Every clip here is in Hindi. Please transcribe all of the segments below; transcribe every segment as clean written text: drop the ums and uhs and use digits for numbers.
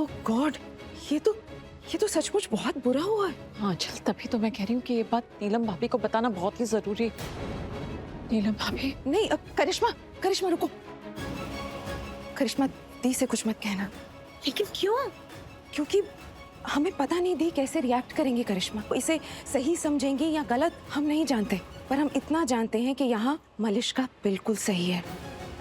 ओह गॉड, ये तो सचमुच बहुत बुरा हुआ है। हाँ चल, तभी तो मैं कह रही हूँ कि ये बात नीलम भाभी को बताना बहुत ही जरूरी है। नीलम भाभी। नहीं, अब करिश्मा रुको। करिश्मा, दी से कुछ मत कहना। लेकिन क्यों? क्योंकि हमें पता नहीं दी कैसे रिएक्ट करेंगे करिश्मा। इसे सही समझेंगे या गलत हम नहीं जानते, पर हम इतना जानते हैं कि यहाँ मलिश्का बिल्कुल सही है।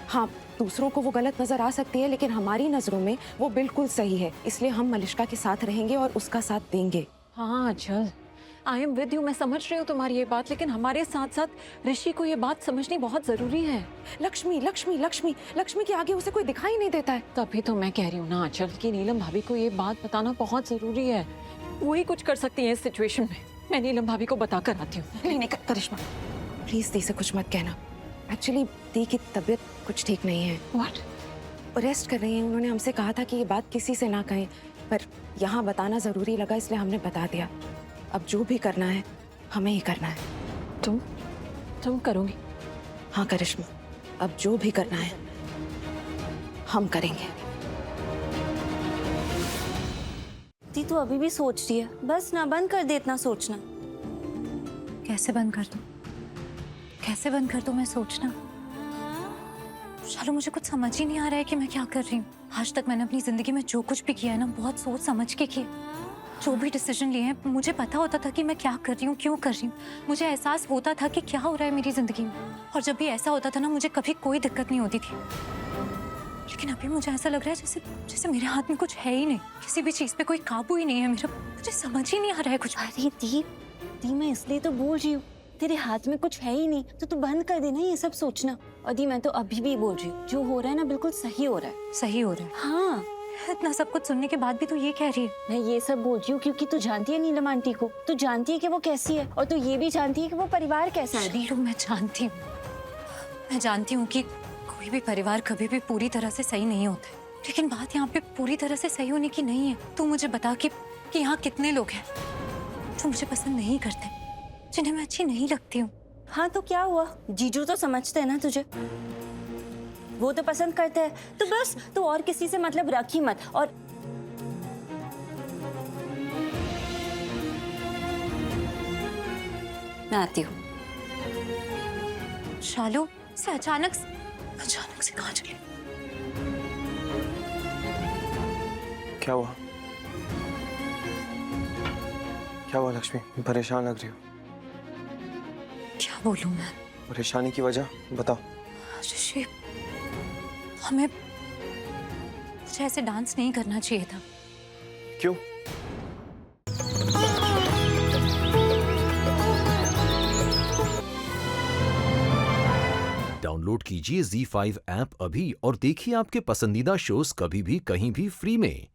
हाँ, दूसरों को वो गलत नजर आ सकती है, लेकिन हमारी नजरों में वो बिल्कुल सही है। इसलिए हम मलिश्का के साथ रहेंगे और उसका साथ देंगे। हाँ चल, आई एम विद यू। मैं समझ रही हूँ तुम्हारी ये बात, लेकिन हमारे साथ साथ ऋषि को ये बात समझनी बहुत जरूरी है। लक्ष्मी के आगे उसे कोई दिखाई नहीं देता है। तभी तो मैं कह रही हूँ ना आंचल कि नीलम भाभी को ये बात बताना बहुत जरूरी है। वो ही कुछ कर सकती है इस सिचुएशन में। मैं नीलम भाभी को बता कर आती हूँ। नहीं करिश्मा, प्लीज दी से कुछ मत कहना। एक्चुअली दी की तबीयत कुछ ठीक नहीं है। व्हाट? रेस्ट कर रही हैं। उन्होंने हमसे कहा था कि ये बात किसी से ना कहें, पर यहाँ बताना जरूरी लगा, इसलिए हमने बता दिया। अब जो भी करना है हमें ही करना है। तुम करोगी? हाँ करिश्मा, अब जो भी करना है हम करेंगे। दी तू अभी भी सोच रही है? बस ना, बंद कर दे इतना सोचना। कैसे बंद कर दूं? कैसे बंद कर दूं मैं सोचना? चलो, मुझे कुछ समझ ही नहीं आ रहा है कि मैं क्या कर रही हूँ। आज तक मैंने अपनी जिंदगी में जो कुछ भी किया है ना, बहुत सोच समझ के किया। जो भी डिसीजन लिए हैं, मुझे पता होता था कि मैं क्या कर रही हूँ, क्यों कर रही हूँ। मुझे एहसास होता था कि क्या हो रहा है मेरी जिंदगी में। और जब भी ऐसा होता था ना, मुझे कभी कोई दिक्कत नहीं होती थी। लेकिन अभी मुझे ऐसा लग रहा है जैसे मेरे हाथ में कुछ है ही नहीं। किसी भी चीज पे कोई काबू ही नहीं है मेरा। मुझे समझ ही नहीं आ रहा है कुछ। अरे दी मैं इसलिए तो बोल रही हूँ, तेरे हाथ में कुछ है ही नहीं तो तू बंद कर देना ये सब सोचना। और दी मैं तो अभी भी बोल रही हूँ, जो हो रहा है ना बिल्कुल सही हो रहा है। सही हो रहा है? हाँ, इतना सब कुछ सुनने के बाद भी तू ये कह रही है? मैं ये सब बोल रही हूँ क्योंकि तू जानती है नीलम आंटी को। तू जानती है कि वो कैसी है, और तू ये भी जानती है कि वो परिवार कैसा है। नीलू, मैं जानती हूँ कि कोई भी परिवार कभी भी पूरी तरह से सही नहीं होता है। लेकिन बात यहाँ पे पूरी तरह से सही होने की नहीं है। तू मुझे बता कि यहाँ कितने लोग हैं जो मुझे पसंद नहीं करते, जिन्हें मैं अच्छी नहीं लगती हूँ। हाँ तो क्या हुआ, जीजू तो समझते हैं ना तुझे, वो तो पसंद करते हैं। तो बस तू और किसी से मतलब रख ही मत। और मैं आती हूँ। शालू से अचानक से कहाँ चली? क्या हुआ? क्या हुआ लक्ष्मी? परेशान लग रही हो। क्या बोलूं मैं? परेशानी की वजह बताओ। ऋषि, मुझे ऐसे डांस नहीं करना चाहिए था। क्यों? डाउनलोड कीजिए ZEE5 ऐप अभी और देखिए आपके पसंदीदा शोज कभी भी कहीं भी फ्री में।